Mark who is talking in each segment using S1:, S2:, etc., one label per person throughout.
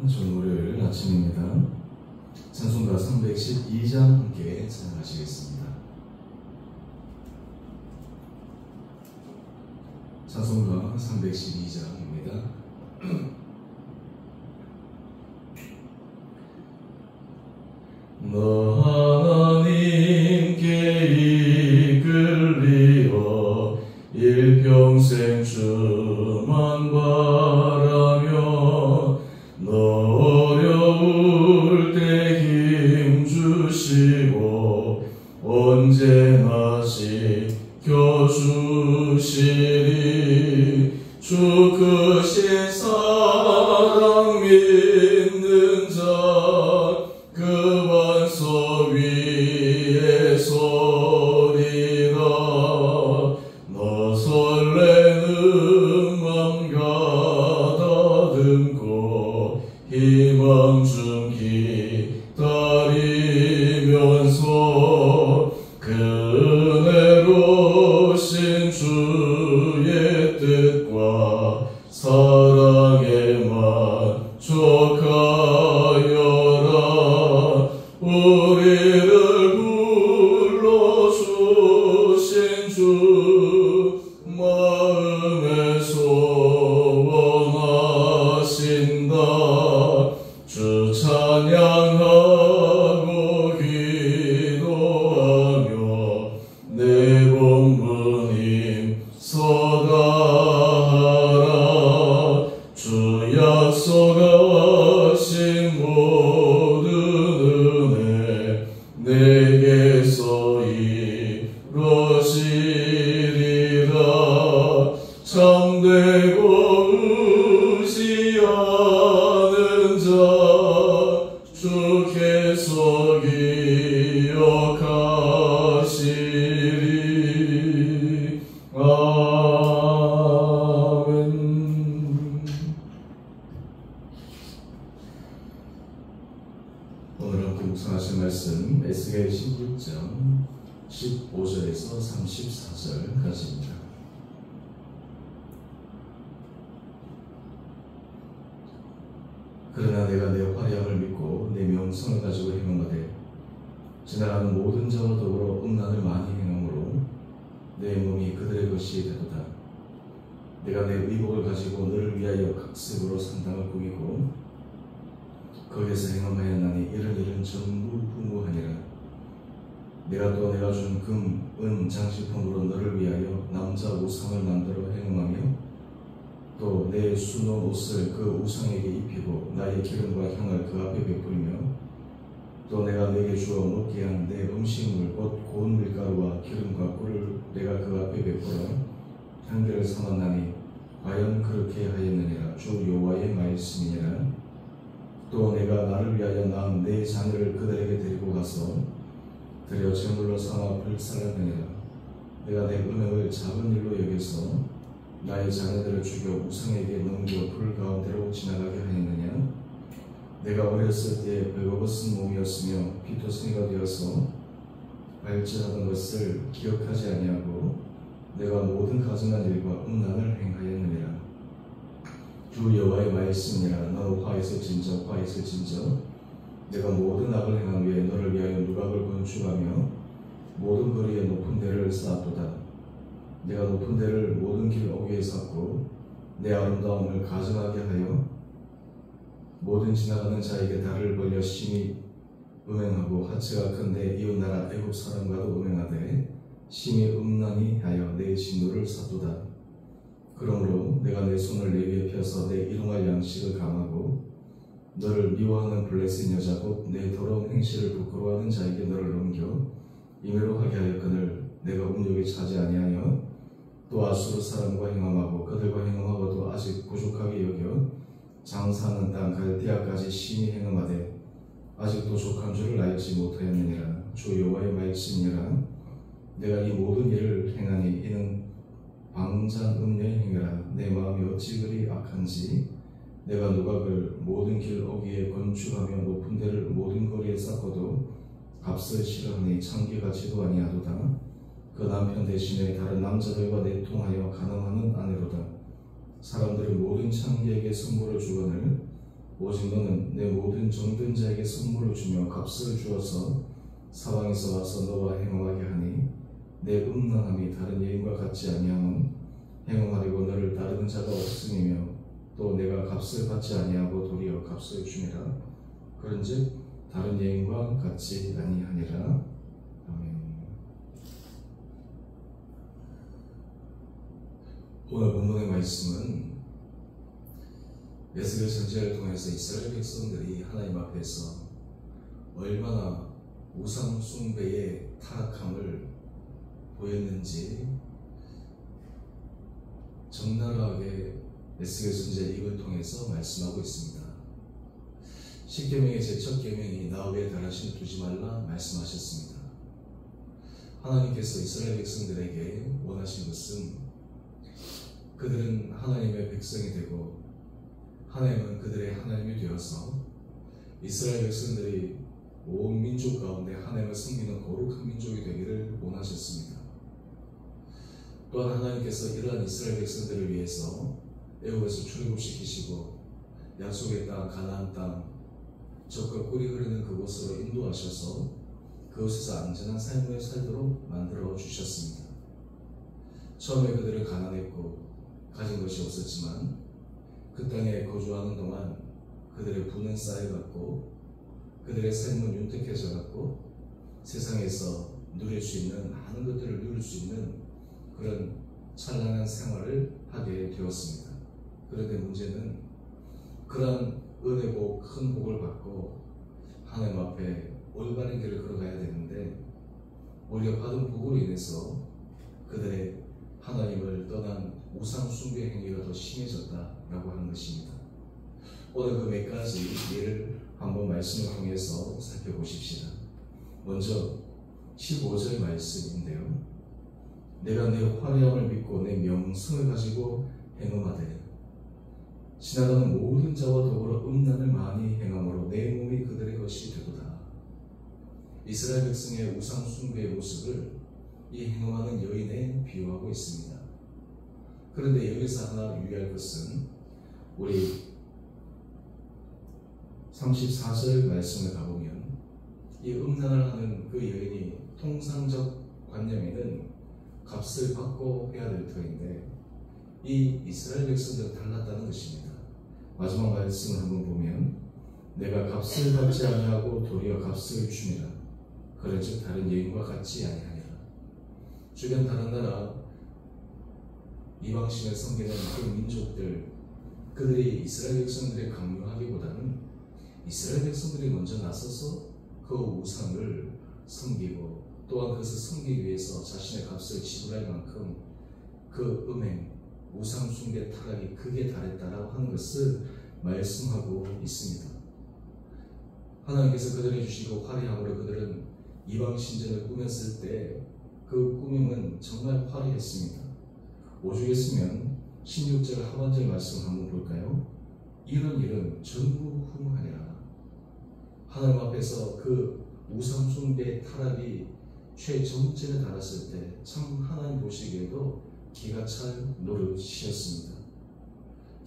S1: 좋은 월요일 아침입니다. 찬송가 312장 함께 찬양하시겠습니다. 찬송가 312장입니다. 너 하나님께 이끌리어 일평생 주만 바라며 너 어려울 때 힘 주시고 언제나 지켜주시리. 주 크신 사랑 믿는 자 그 반석 위에 서리라. 너 설레는 맘 가다듬고 희망 중 기다리면서 은혜로우신 주의 뜻과 사랑에 만족하여라. 우리를 불러주신 주 마음에 소원하신다. 주 찬양하고 기도하며 내 본분 힘써다하라. 주 약속하신 모든 은혜 내게서 이루어지리라. 참되고 의지하는 자 주께서 기억하시리. 아멘. 오늘 함께 묵상하실 말씀 에스겔 16장 15절에서 34절까지입니다. 그러나 내가 내 활약을 믿고 내 명성을 가지고 행함하되 지나가는 모든 자와 더불어 음란을 많이 행함으로 내 몸이 그들의 것이 되도다. 내가 내 의복을 가지고 너를 위하여 각색으로 산당을 꾸미고 거기에서 행함하였나니 이런 일은 전부 후무하니라. 내가 또 내가 준 금, 은 장식품으로 너를 위하여 남자 우상을 만들어 행함하며 또 내 수놓은 옷을 그 우상에게 입히고 나의 기름과 향을 그 앞에 베풀며 또 내가 내게 주어 먹게 한 내 음식물 곧 고운 밀가루와 기름과 꿀을 내가 그 앞에 베풀어 향기를 삼았나니 과연 그렇게 하였느니라. 주 여호와의 말씀이니라. 또 내가 나를 위하여 낳은 내 자녀를 그들에게 데리고 가서 드려 제물로 삼아 불살랐느니라. 내가 내 음행을 작은 일로 여겨서 나의 자녀들을 죽여 우상에게 넘겨 불 가운데로 지나가게 하였느냐. 내가 어렸을 때에 벌거벗은 몸이었으며 피토성이가 되어서 발질하던 것을 기억하지 아니하고 내가 모든 가증한 일과 음란을 행하였느니라. 주 여호와의 말씀이라. 너 화에서 진저 화에서 진저 내가 모든 악을 행한 후에 너를 위하여 누각을 건축하며 모든 거리에 높은 데를 쌓았도다. 내가 높은 데를 모든 길 어귀에 쌓고 내 아름다움을 가증하게 하여 모든 지나가는 자에게 달을 벌려 심히 음행하고 하체가 큰 내 이웃나라 애굽 사람과도 음행하되 심히 음란히 하여 내 진노를 샀도다. 그러므로 내가 내 손을 내 위에 펴서 내 일용할 양식을 감하고 너를 미워하는 블레셋 여자 곧 내 더러운 행실을 부끄러워하는 자에게 너를 넘겨 임의로 하게 하였거늘 내가 음욕에 차지 아니하여 또 아수르 사람과 행함하고 그들과 행함하고도 아직 부족하게 여겨 장사하는 땅 갈대아까지 심히 행함하되 아직도 족한 줄을 알지 못하였느니라. 주 여호와의 말씀이니라. 내가 이 모든 일을 행하니 이는 방장 음녀의 행위라. 내 마음이 어찌 그리 악한지 내가 누각을 모든 길 어귀에 건축하며 높은 데를 모든 거리에 쌓고도 값을 싫어하니 참기같이도 아니하도다. 그 남편 대신에 다른 남자들과 내통하여 간음하는 아내로다. 사람들이 모든 창기에게 선물을 주거늘 오직 너는 내 모든 정든 자에게 선물을 주며 값을 주어서 사방에서 와서 너와 행음하게 하니 내 음란함이 다른 여인과 같지 아니함은 행음하려고 너를 따르는 자가 없음이며 또 내가 값을 받지 아니하고 도리어 값을 주니라. 그런즉 다른 여인과 같지 아니하니라. 아멘. 오늘 본문의 말씀은 에스겔 선지자를 통해서 이스라엘 백성들이 하나님 앞에서 얼마나 우상 숭배의 타락함을 보였는지 적나라하게 에스겔 선지자 이걸 통해서 말씀하고 있습니다. 10계명의 제1 계명이 나 외에 다른 신을 두지 말라 말씀하셨습니다. 하나님께서 이스라엘 백성들에게 원하신 것은 그들은 하나님의 백성이 되고 하나님은 그들의 하나님이 되어서 이스라엘 백성들이 온 민족 가운데 하나님을 섬기는 거룩한 민족이 되기를 원하셨습니다. 또한 하나님께서 이러한 이스라엘 백성들을 위해서 애굽에서 출애굽시키시고 약속의 땅 가나안 땅 젖과 꿀이 흐르는 그곳으로 인도하셔서 그곳에서 안전한 삶을 살도록 만들어 주셨습니다. 처음에 그들은 가난했고 가진 것이 없었지만 그 땅에 거주하는 동안 그들의 부는 쌓여갔고 그들의 삶은 윤택해져갔고 세상에서 누릴 수 있는 많은 것들을 누릴 수 있는 그런 찬란한 생활을 하게 되었습니다. 그런데 문제는 그러한 은혜복 큰 복을 받고 하나님 앞에 올바른 길을 걸어가야 되는데 오히려 받은 복으로 인해서 그들의 하나님을 떠난 우상 숭배 행위가 더 심해졌다라고 하는 것입니다. 오늘 그 몇 가지 예를 한번 말씀을 통해서 살펴보십시다. 먼저 15절 말씀인데요. 내가 내 화려함을 믿고 내 명성을 가지고 행음하되 지나가는 모든 자와 더불어 음란을 많이 행함으로 내 몸이 그들의 것이 되도다. 이스라엘 백성의 우상 숭배의 모습을 이 행음하는 여인에 비유하고 있습니다. 그런데 여기서 하나 유의할 것은 우리 34절 말씀을 가보면 이 음란을 하는 그 여인이 통상적 관념에는 값을 받고 해야 될 터인데 이 이스라엘 백성들은 달랐다는 것입니다. 마지막 말씀을 한번 보면 내가 값을 받지 아니하고 도리어 값을 줌이라. 그런즉 다른 여인과 같지 아니하니라. 주변 다른 나라 이방신을 섬기는 그 민족들 그들이 이스라엘 백성들에 강요하기보다는 이스라엘 백성들이 먼저 나서서 그 우상을 섬기고 또한 그것을 섬기기 위해서 자신의 값을 지불할 만큼 그 음행, 우상 숭배 타락이 극에 달했다라고 하는 것을 말씀하고 있습니다. 하나님께서 그들에게 주시고 화려함으로 그들은 이방 신전을 꾸몄을 때 그 꾸밈은 정말 화려했습니다. 오죽했으면 16절 하반절 말씀 한번 볼까요? 이런 일은 전부 흠하니라. 하나님 앞에서 그 우상 숭배 타락이 최정점에 달았을 때 참 하나님 보시기에도 기가 찰 노릇이었습니다.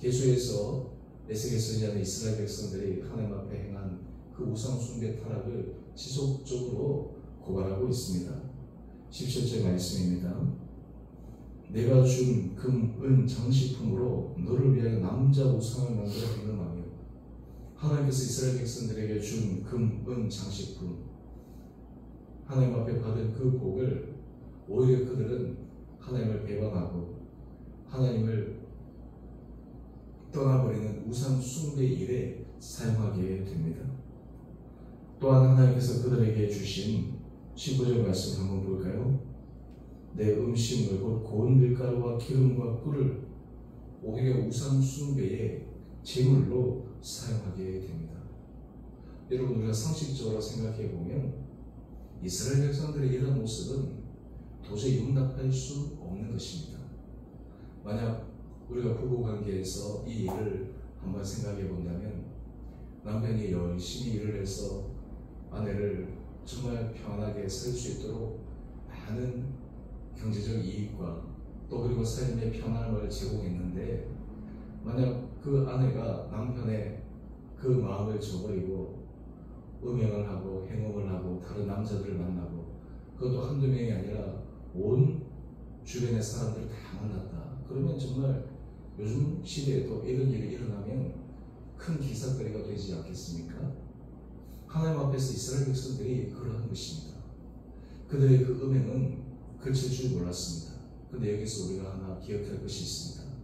S1: 계수에서 에스겔 선지자는 이스라엘 백성들이 하나님 앞에 행한 그 우상 숭배 타락을 지속적으로 고발하고 있습니다. 17절 말씀입니다. 내가 준 금, 은 장식품으로 너를 위하여 남자 우상을 만들어 행음하며 하나님께서 이스라엘 백성들에게 준 금, 은 장식품 하나님 앞에 받은 그 복을 오히려 그들은 하나님을 배반하고 하나님을 떠나버리는 우상 숭배 일에 사용하게 됩니다. 또한 하나님께서 그들에게 주신 19절 말씀 한번 볼까요? 내 음식물 곧 고운 밀가루와 기름과 꿀을 오히려 우상 숭배의 제물로 사용하게 됩니다. 여러분 우리가 상식적으로 생각해 보면 이스라엘 백성들의 이런 모습은 도저히 용납할 수 없는 것입니다. 만약 우리가 부부관계에서 이 일을 한번 생각해 본다면 남편이 열심히 일을 해서 아내를 정말 편안하게 살 수 있도록 많은 경제적 이익과 또 그리고 삶의 편안함을 제공했는데 만약 그 아내가 남편의 그 마음을 저버리고 음행을 하고 행음을 하고 다른 남자들을 만나고, 그것도 한두 명이 아니라 온 주변의 사람들을 다 만났다. 그러면 정말 요즘 시대에도 이런 일이 일어나면 큰 기사거리가 되지 않겠습니까? 하나님 앞에서 이스라엘 백성들이 그러한 것입니다. 그들의 그 음행은 그칠 줄 몰랐습니다. 근데 여기서 우리가 하나 기억할 것이 있습니다.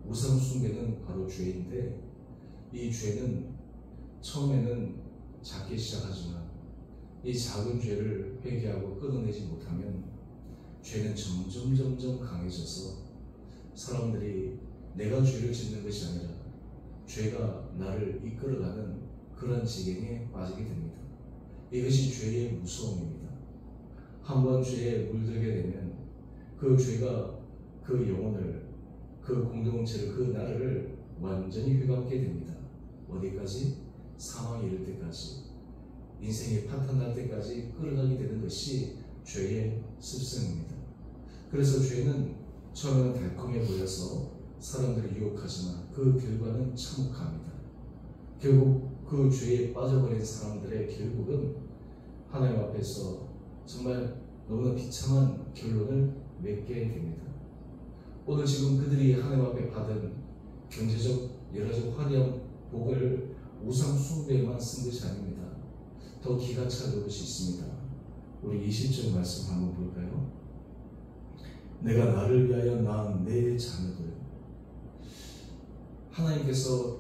S1: 우상 숭배는 바로 죄인데, 이 죄는 처음에는 작게 시작하지만 이 작은 죄를 회개하고 끊어내지 못하면 죄는 점점 강해져서 사람들이 내가 죄를 짓는 것이 아니라 죄가 나를 이끌어가는 그런 지경에 빠지게 됩니다. 이것이 죄의 무서움입니다. 한번 죄에 물들게 되면 그 죄가 그 영혼을, 그 공동체를, 그 나라를 완전히 휘감게 됩니다. 어디까지? 사망에 이를 때까지, 인생이 파탄날 때까지 끌어가게 되는 것이 죄의 습성입니다. 그래서 죄는 처음에는 달콤해 보여서 사람들을 유혹하지만 그 결과는 참혹합니다. 결국 그 죄에 빠져버린 사람들의 결국은 하나님 앞에서 정말 너무나 비참한 결론을 맺게 됩니다. 오늘 지금 그들이 하나님 앞에 받은 경제적 여러가지 화려한 복을 우상 숭배에만 쓴 것이 아닙니다. 더 기가 차는 것이 있습니다. 우리 20절 말씀 한번 볼까요? 내가 나를 위하여 낳은 내 자녀들. 하나님께서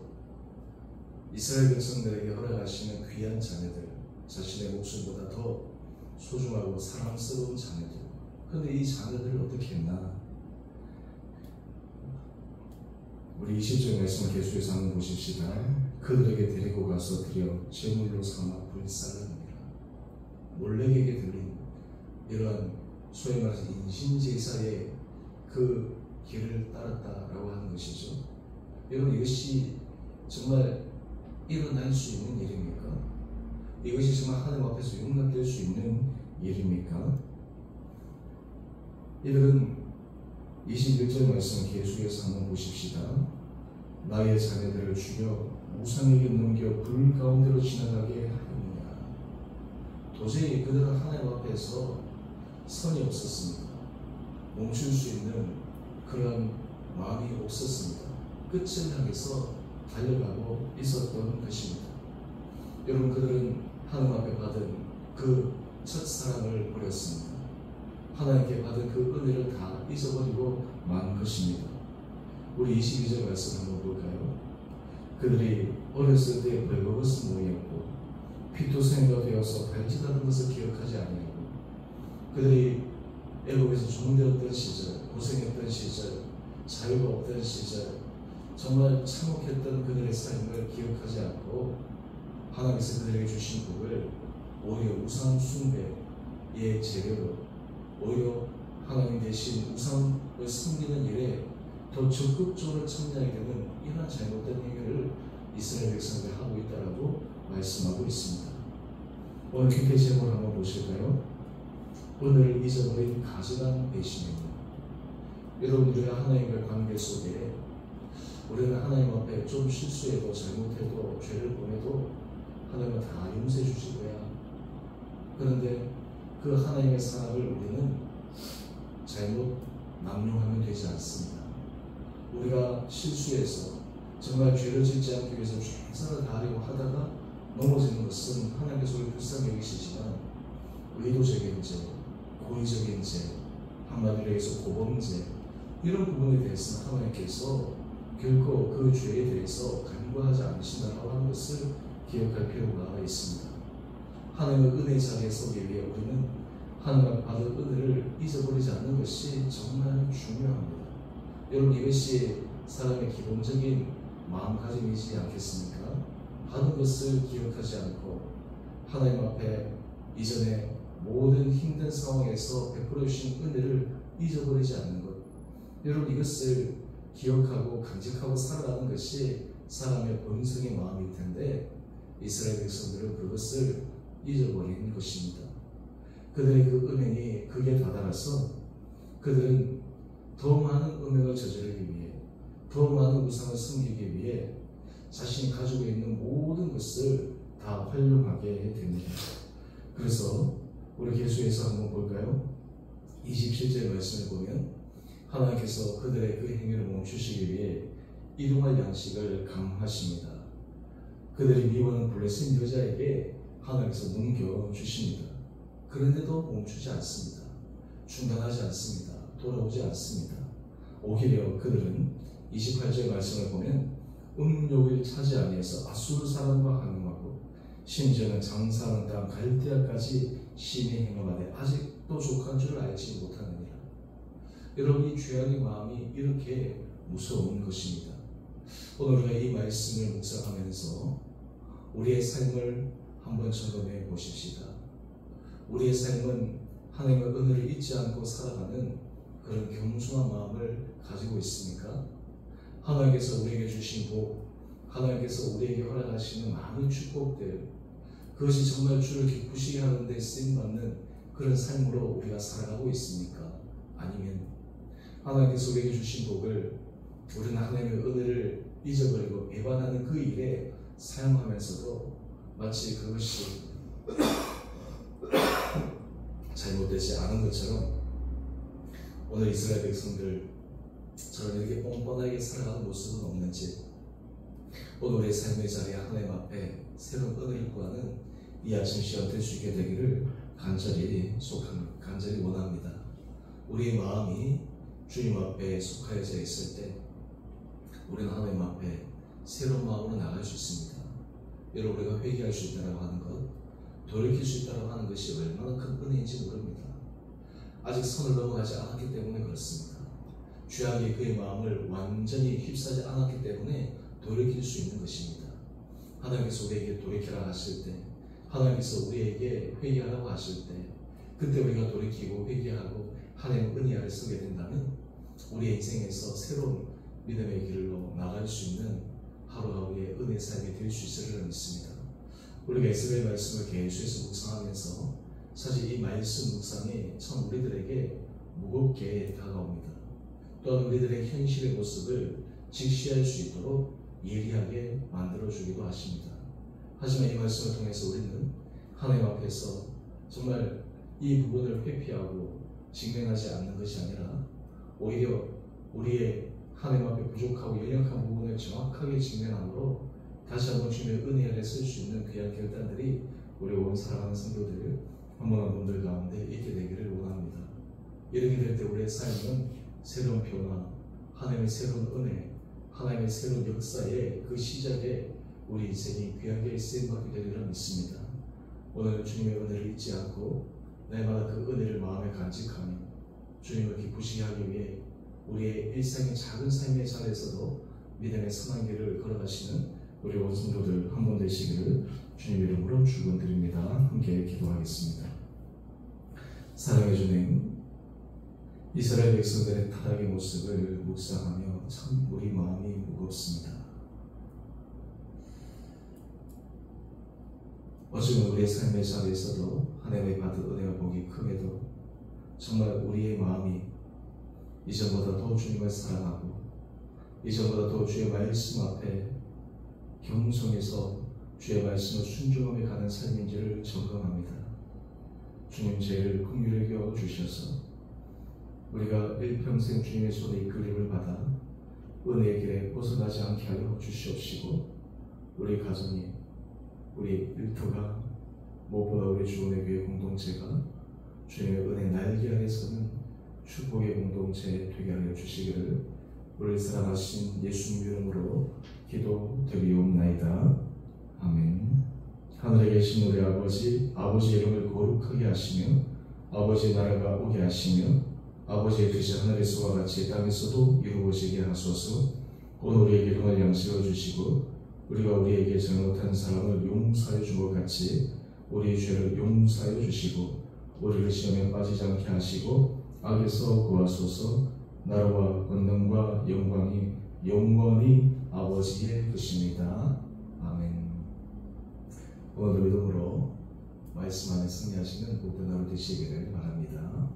S1: 이스라엘 백성들에게 허락하시는 귀한 자녀들, 자신의 목숨보다 더 소중하고 사랑스러운 자녀들. 그런데 이 자녀들을 어떻게 했나? 우리 20절 말씀을 계속해서 한번 보십시다. 그들에게 데리고 가서 드려 제물로 삼아 불살라느니라. 몰렉에게 드린 이러한 소위 말해서 인신제사의 그 길을 따랐다라고 하는 것이죠. 여러분, 이것이 정말 일어날 수 있는 일입니까? 이것이 정말 하나님 앞에서 용납될 수 있는 일입니까? 이들은 21절 말씀 계속해서 한번 보십시다. 나의 자녀들을 죽여 우상에게 넘겨 불 가운데로 지나가게 하느냐. 도저히 그들은 하나님 앞에서 선이 없었습니다. 멈출 수 있는 그런 마음이 없었습니다. 끝을 향해서 달려가고 있었던 것입니다. 여러분, 그들은 하나님 앞에 받은 그 첫사랑을 버렸습니다. 하나님께 받은 그 은혜를 다 잊어버리고 만 것입니다. 우리 22절 말씀 한번 볼까요? 그들이 어렸을 때 벌거벗은 모이었고 피투성이가 되어서 발짓하는 것을 기억하지 아니하고, 그들이 애국에서 종되었던 시절, 고생했던 시절, 자유가 없던 시절, 정말 참혹했던 그들의 삶을 기억하지 않고 하나님께서 그들에게 주신 복을 오히려 우상 숭배의 재료로, 오히려 하나님 대신 우상을 섬기는 일에 더 적극적으로 참여하게 되는 이러한 잘못된 행위를 이스라엘 백성들이 하고 있다라고 말씀하고 있습니다. 오늘 기대 제목을 한번 보실까요? 오늘 잊어버린 가증한 배신입니다. 여러분, 우리가 하나님과의 관계 속에 우리는 하나님 앞에 좀 실수해도 잘못해도 죄를 범해도 하나님은 다 용서해 주실 거야. 그런데 그 하나님의 사랑을 우리는 잘못 남용하면 되지 않습니다. 우리가 실수해서 정말 죄를 짓지 않기 위해서 최선을 다하려고 하다가 넘어지는 것은 하나님께서 우리 불쌍히 여기시지만 의도적인 죄, 고의적인 죄, 한마디로 해서 고범죄, 이런 부분에 대해서는 하나님께서 결코 그 죄에 대해서 간과하지 않으신다고 하는 것을 기억할 필요가 있습니다. 하나님의 은혜 자리에 서기 위해 우리는 하나님 받은 은혜를 잊어버리지 않는 것이 정말 중요합니다. 여러분, 이것이 사람의 기본적인 마음가짐이지 않겠습니까? 받은 것을 기억하지 않고 하나님 앞에 이전에 모든 힘든 상황에서 베풀어 주신 은혜를 잊어버리지 않는 것, 여러분, 이것을 기억하고 간직하고 살아가는 것이 사람의 본성의 마음일 텐데 이스라엘 백성들은 그것을 잊어버린 것입니다. 그들의 그 음행이 극에 다다라서 그들은 더 많은 음행을 저지르기 위해, 더 많은 우상을 섬기기 위해 자신이 가지고 있는 모든 것을 다 활용하게 됩니다. 그래서 우리 계수에서 한번 볼까요? 27절 말씀을 보면 하나님께서 그들의 그 행위를 멈추시기 위해 일용할 양식을 강하십니다. 그들이 미워하는 블레셋 여자에게 하나님께서 넘겨주십니다. 그런데도 멈추지 않습니다. 중단하지 않습니다. 돌아오지 않습니다. 오히려 그들은 28절 말씀을 보면 음욕을 차지하기 위해서 아수르 사람과 항용하고 심지어는 장사하는 땅 갈대아까지 심히 행함하되 아직도 족한 줄을 알지 못하느니라. 여러분, 이 죄악의 마음이 이렇게 무서운 것입니다. 오늘 우리가 이 말씀을 묵상하면서 우리의 삶을 한번 점검해 보십시다. 우리의 삶은 하나님의 은혜를 잊지 않고 살아가는 그런 겸손한 마음을 가지고 있습니까? 하나님께서 우리에게 주신 복, 하나님께서 우리에게 허락하시는 많은 축복들, 그것이 정말 주를 기쁘시게 하는 데 쓰임받는 그런 삶으로 우리가 살아가고 있습니까? 아니면 하나님께서 우리에게 주신 복을 우리는 하나님의 은혜를 잊어버리고 배반하는 그 일에 사용하면서도 마치 그것이 잘못되지 않은 것처럼 오늘 이스라엘 백성들처럼 이렇게 뻔뻔하게 살아가는 모습은 없는지, 오늘 우리의 삶의 자리에 하나님 앞에 새로운 은혜를 구하는 이 아침 시간 될 수 있게 되기를 간절히 원합니다. 우리의 마음이 주님 앞에 속하여져 있을 때 우리는 하나님 앞에 새로운 마음으로 나갈 수 있습니다. 여러분, 우리가 회개할 수 있다고 하는 것, 돌이킬 수 있다고 하는 것이 얼마나 큰 은혜인지 모릅니다. 아직 선을 넘어가지 않았기 때문에 그렇습니다. 죄악이 그의 마음을 완전히 휩싸지 않았기 때문에 돌이킬 수 있는 것입니다. 하나님께서 우리에게 돌이키라 하실 때, 하나님께서 우리에게 회개하라고 하실 때, 그때 우리가 돌이키고 회개하고 하나님의 은혜 아래 서게 된다면 우리의 인생에서 새로운 믿음의 길로 나갈 수 있는 하루하루의 은혜 삶이 될 수 있으리라 믿습니다. 우리가 이스라엘 말씀을 계속해서 묵상하면서 사실 이 말씀 묵상이 참 우리들에게 무겁게 다가옵니다. 또한 우리들의 현실의 모습을 직시할 수 있도록 예리하게 만들어주기도 하십니다. 하지만 이 말씀을 통해서 우리는 하나님 앞에서 정말 이 부분을 회피하고 직면하지 않는 것이 아니라 오히려 우리의 하나님 앞에 부족하고 연약한 부분을 정확하게 직면함으로 다시 한번 주님의 은혜 아래 쓸 수 있는 귀한 결단들이 우리 온 사랑하는 성도들 한 분 한 분들 가운데 있게 되기를 원합니다. 이렇게 될 때 우리의 삶은 새로운 변화, 하나님의 새로운 은혜, 하나님의 새로운 역사의 그 시작에 우리 인생이 귀하게 쓰임받게 되리라 믿습니다. 오늘 주님의 은혜를 잊지 않고 날마다 그 은혜를 마음에 간직하며 주님을 기쁘시게 하기 위해 우리의 일상의 작은 삶의 자리에서도 믿음의 선한 길을 걸어가시는 우리 온 성도들 한 번 되시기를 주님 이름으로 축원드립니다. 함께 기도하겠습니다. 사랑해 주님, 이스라엘 백성들의 타락의 모습을 묵상하며 참 우리 마음이 무겁습니다. 어쩌면 우리의 삶의 자리에서도 하나님의 받은 은혜와 복이 큼에도 정말 우리의 마음이 이전보다 더 주님을 사랑하고 이전보다 더 주의 말씀 앞에 겸손해서 주의 말씀을 순종하며 가는 삶인지를 점검합니다. 주님, 죄를 긍휼히 여겨 주셔서 우리가 일평생 주님의 손에 이끌림을 받아 은혜의 길에 벗어나지 않게 하여 주시옵시고, 우리 가정이, 우리 일터가, 무엇보다 우리 주님의 교회 공동체가 주님의 은혜 날개 아래 서는 축복의 공동체 되게 하여 주시기를 우리를 사랑하신 예수님 이름으로 기도드리옵나이다. 아멘. 하늘에 계신 우리 아버지, 아버지의 이름을 거룩하게 하시며 아버지의 나라가 오게 하시며 아버지의 뜻이 하늘에서와 같이 땅에서도 이루어지게 하소서. 오늘 우리에게 일용할 양식을 주시고 우리가 우리에게 잘못한 사람을 용서해 준 것 같이 우리의 죄를 용서해 주시고 우리를 시험에 빠지지 않게 하시고 악에서 구하소서. 나라와 권능과 영광이 영원히 아버지의 것입니다. 아멘. 오늘도 믿음으로 말씀 안에 승리하시는 복된 하루 되시기를 바랍니다.